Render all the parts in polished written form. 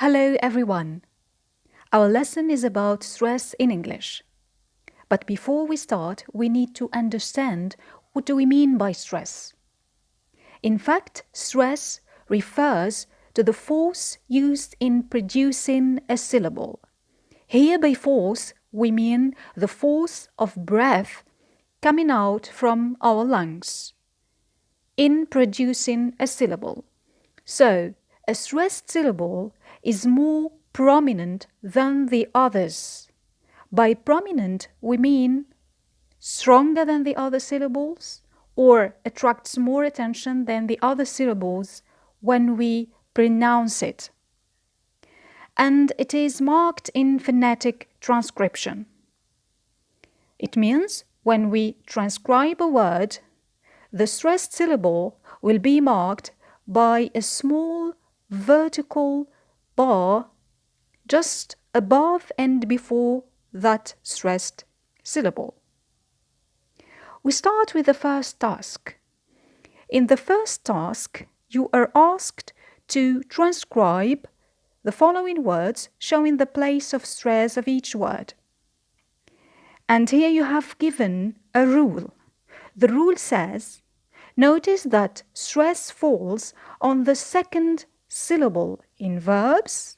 Hello everyone. Our lesson is about stress in English. But before we start, we need to understand what do we mean by stress. In fact, stress refers to the force used in producing a syllable. Here by force, we mean the force of breath coming out from our lungs in producing a syllable. So, a stressed syllable is more prominent than the others. By prominent, we mean stronger than the other syllables or attracts more attention than the other syllables when we pronounce it. And it is marked in phonetic transcription. It means when we transcribe a word, the stressed syllable will be marked by a small vertical bar just above and before that stressed syllable. We start with the first task. In the first task, you are asked to transcribe the following words showing the place of stress of each word. And here you have given a rule. The rule says, notice that stress falls on the second syllable in verbs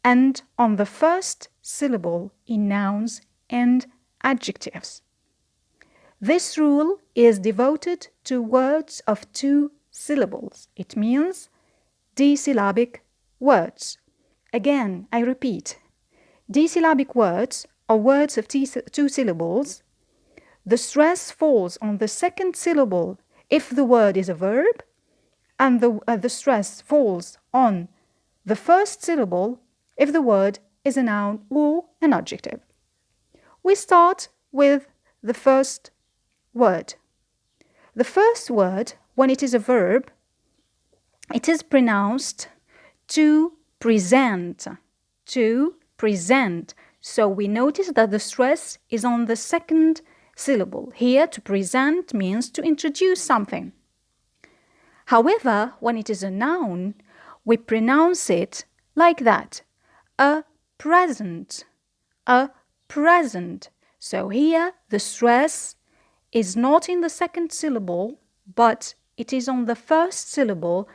and on the first syllable in nouns and adjectives. This rule is devoted to words of 2 syllables. It means disyllabic words. Again, I repeat, disyllabic words are words of 2 syllables. The stress falls on the second syllable if the word is a verb, and the stress falls on the first syllable if the word is a noun or an adjective. We start with the first word. The first word, when it is a verb, it is pronounced to present. To present. So we notice that the stress is on the second syllable. Here, to present means to introduce something. However, when it is a noun, we pronounce it like that. A present. A present. So here, the stress is not in the second syllable, but it is on the first syllable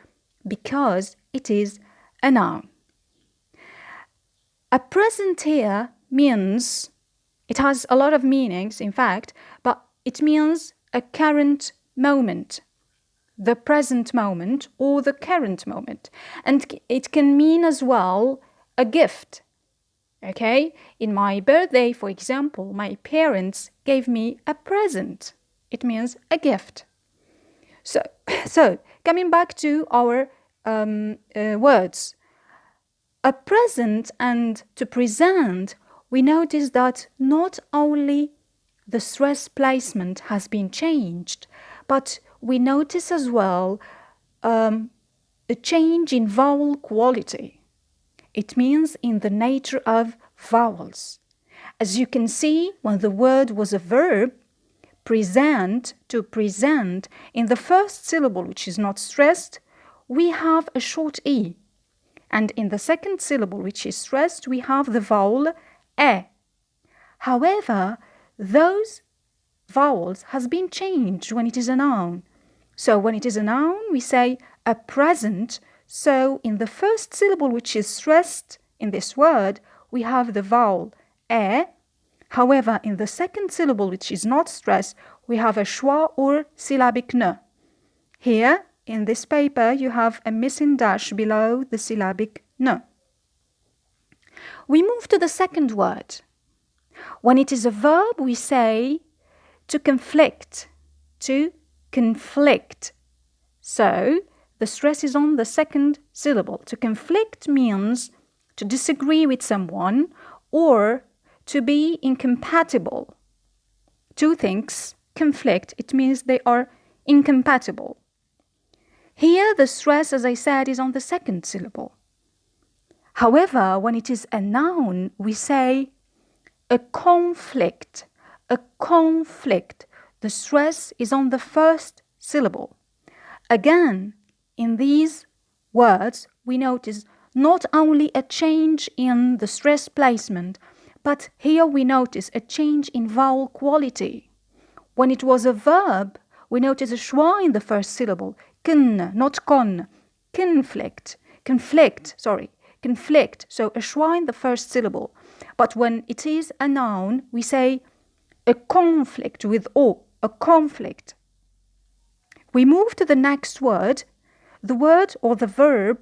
because it is a noun. A present here means, it has a lot of meanings, in fact, but it means a current moment, the present moment or the current moment. And it can mean as well a gift. Okay? In my birthday, for example, my parents gave me a present. It means a gift. So coming back to our words. A present and to present, we notice that not only the stress placement has been changed, but we notice as well a change in vowel quality. It means in the nature of vowels. As you can see, when the word was a verb, present, to present, in the first syllable, which is not stressed, we have a short E. And in the second syllable, which is stressed, we have the vowel E. However, those vowels has been changed when it is a noun. So when it is a noun, we say a present. So in the first syllable, which is stressed in this word, we have the vowel E. However, in the second syllable, which is not stressed, we have a schwa or syllabic n. Here, in this paper, you have a missing dash below the syllabic n. We move to the second word. When it is a verb, we say to conflict. To conflict. So, the stress is on the second syllable. To conflict means to disagree with someone or to be incompatible. 2 things conflict. It means they are incompatible. Here, the stress, as I said, is on the second syllable. However, when it is a noun, we say a conflict. A conflict. The stress is on the first syllable. Again, in these words, we notice not only a change in the stress placement, but here we notice a change in vowel quality. When it was a verb, we notice a schwa in the first syllable. Kun, not con. Conflict. Conflict. So a schwa in the first syllable. But when it is a noun, we say a conflict with o, a conflict. We move to the next word, the word or the verb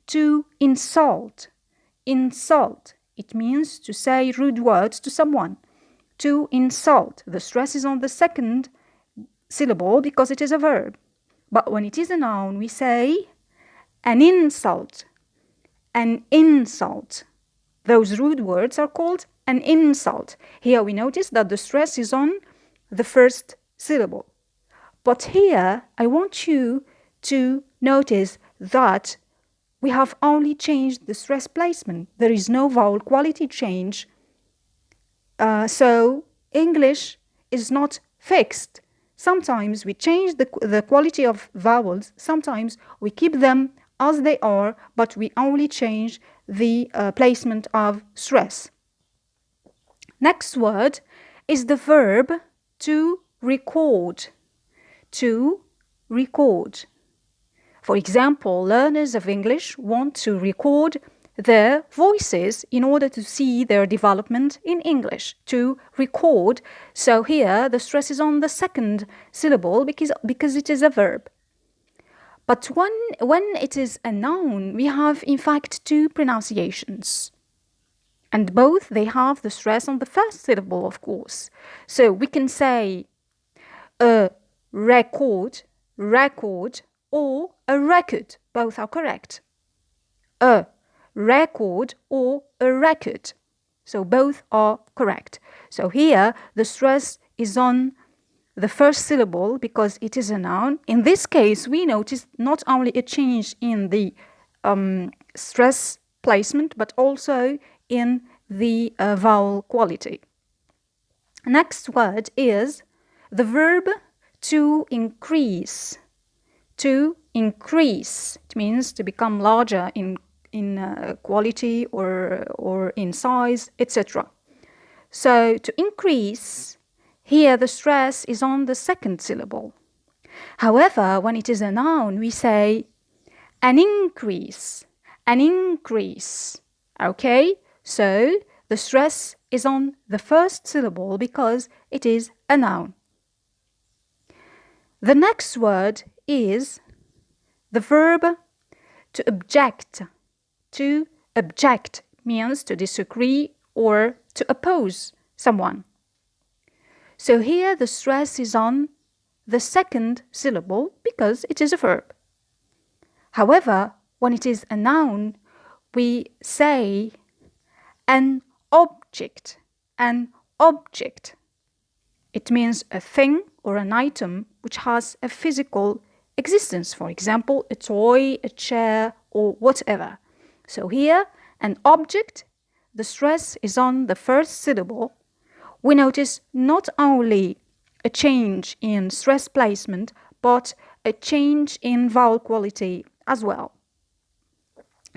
to insult. Insult. It means to say rude words to someone. To insult. The stress is on the second syllable because it is a verb. But when it is a noun, we say an insult. An insult. Those rude words are called an insult. Here we notice that the stress is on the first syllable. But here, I want you to notice that we have only changed the stress placement. There is no vowel quality change. So English is not fixed. Sometimes we change the quality of vowels. Sometimes we keep them as they are, but we only change the placement of stress. Next word is the verb to record. To record. For example, learners of English want to record their voices in order to see their development in English. To record. So here the stress is on the second syllable because it is a verb. But when it is a noun, we have in fact two pronunciations. And both they have the stress on the first syllable, of course. So we can say a record, or a record. Both are correct. A record or a record. So both are correct. So here the stress is on the first syllable because it is a noun. In this case, we notice not only a change in the stress placement, but also in the vowel quality. Next word is the verb to increase. To increase. It means to become larger in quality or in size, etc. So to increase, here the stress is on the second syllable. However, when it is a noun, we say an increase. An increase. Okay? So the stress is on the first syllable because it is a noun. The next word is the verb to object. To object means to disagree or to oppose someone. So here the stress is on the second syllable because it is a verb. However, when it is a noun, we say an object. An object. It means a thing or an item which has a physical existence. For example, a toy, a chair, or whatever. So here, an object, the stress is on the first syllable. We notice not only a change in stress placement, but a change in vowel quality as well.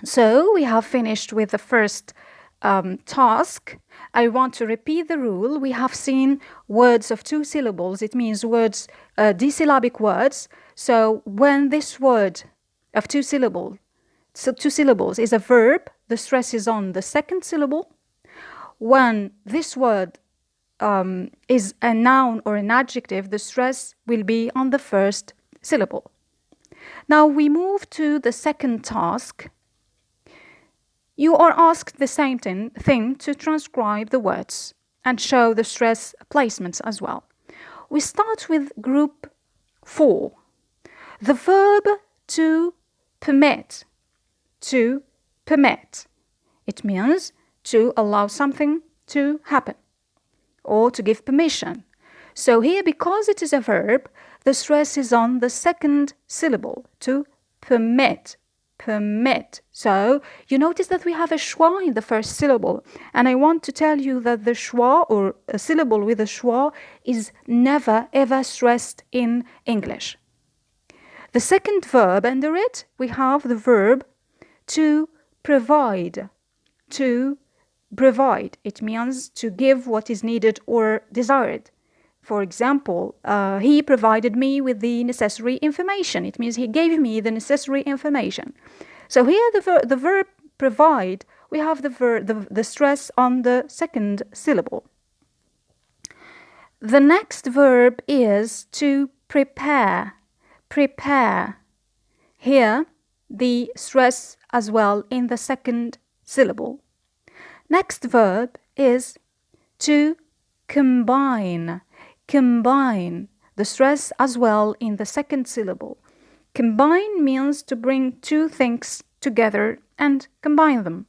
So we have finished with the first task. I want to repeat the rule. We have seen words of two syllables. It means words, disyllabic words. So when this word of two syllables is a verb, the stress is on the second syllable. When this word is a noun or an adjective, the stress will be on the first syllable. Now we move to the second task. You are asked the same thing to transcribe the words and show the stress placements as well. We start with group 4. The verb to permit. To permit. It means to allow something to happen or to give permission. So here, because it is a verb, the stress is on the second syllable, to permit. Permit. So you notice that we have a schwa in the first syllable, and I want to tell you that the schwa, or a syllable with a schwa, is never ever stressed in English. The second verb under it, we have the verb to provide. To provide. It means to give what is needed or desired. For example, he provided me with the necessary information. It means he gave me the necessary information. So here the verb provide, we have the stress on the second syllable. The next verb is to prepare. Prepare. Here, the stress as well in the second syllable. Next verb is to combine. Combine. The stress as well in the second syllable. Combine means to bring two things together and combine them.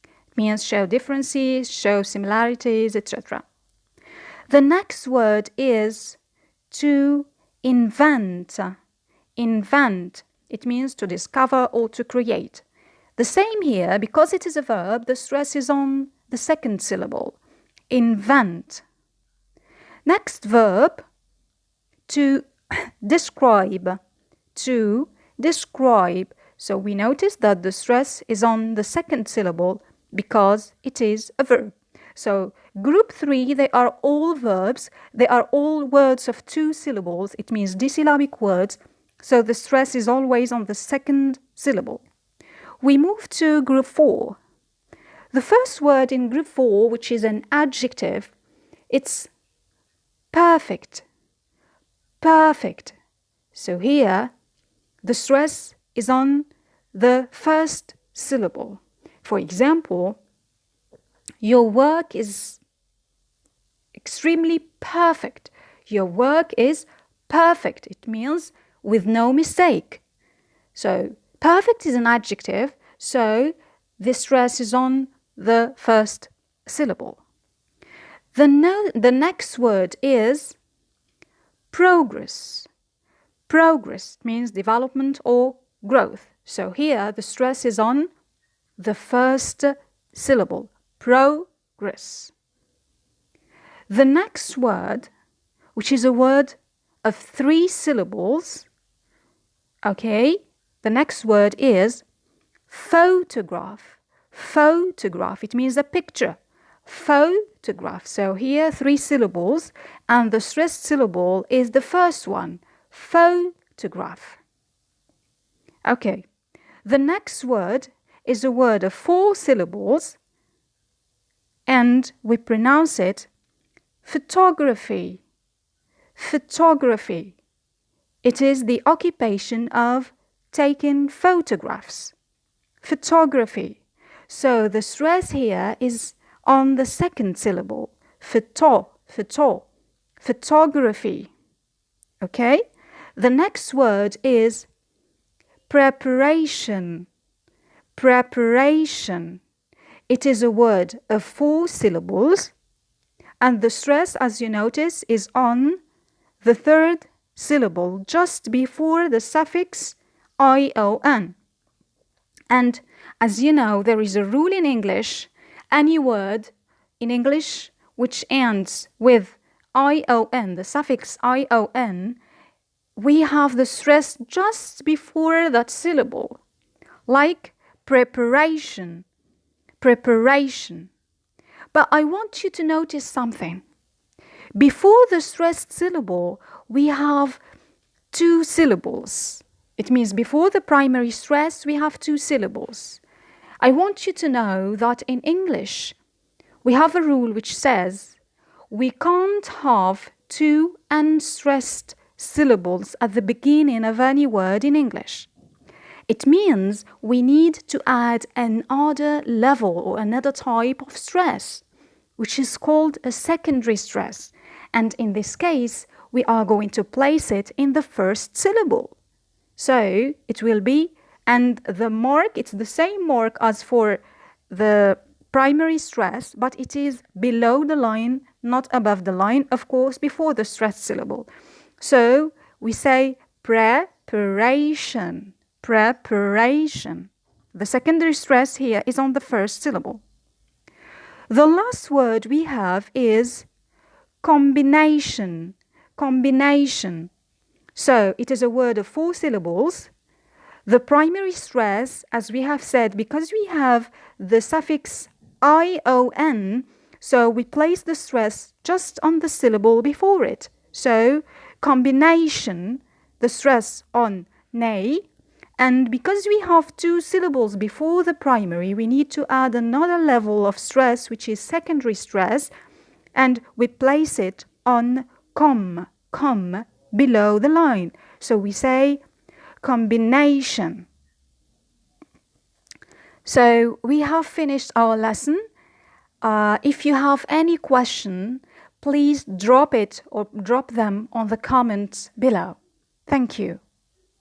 It means show differences, show similarities, etc. The next word is to invent. Invent. It means to discover or to create. The same here, because it is a verb, the stress is on the second syllable. Invent. Next verb, to describe. To describe. So we notice that the stress is on the second syllable because it is a verb. So group 3, they are all verbs. They are all words of 2 syllables. It means disyllabic words. So the stress is always on the second syllable. We move to group 4. The first word in group 4, which is an adjective, it's perfect. Perfect. So here, the stress is on the first syllable. For example, your work is extremely perfect. Your work is perfect. It means with no mistake. So perfect is an adjective, so the stress is on the first syllable. The next word is progress. Progress means development or growth. So here the stress is on the first syllable. Progress. The next word, which is a word of 3 syllables, okay, the next word is photograph. Photograph, it means a picture. Photograph. So here 3 syllables and the stressed syllable is the first one. Photograph. Okay. The next word is a word of 4 syllables and we pronounce it photography. Photography. It is the occupation of taking photographs. Photography. So the stress here is on the second syllable. Photography. Okay? The next word is preparation. Preparation. It is a word of 4 syllables and the stress, as you notice, is on the third syllable just before the suffix ion. And as you know, there is a rule in English, any word in English which ends with ion, the suffix ion, we have the stress just before that syllable, like preparation. Preparation. But I want you to notice something. Before the stressed syllable, we have 2 syllables. It means before the primary stress, we have 2 syllables. I want you to know that in English, we have a rule which says we can't have 2 unstressed syllables at the beginning of any word in English. It means we need to add another level or another type of stress, which is called a secondary stress. And in this case, we are going to place it in the first syllable. So it will be, and the mark, it's the same mark as for the primary stress, but it is below the line, not above the line, of course, before the stressed syllable. So we say preparation. Preparation. The secondary stress here is on the first syllable. The last word we have is combination. Combination. So it is a word of 4 syllables. The primary stress, as we have said, because we have the suffix ion, so we place the stress just on the syllable before it. So combination, the stress on nay, and because we have two syllables before the primary, we need to add another level of stress, which is secondary stress, and we place it on com below the line. So we say combination. So we have finished our lesson. If you have any question, please drop them on the comments below. Thank you.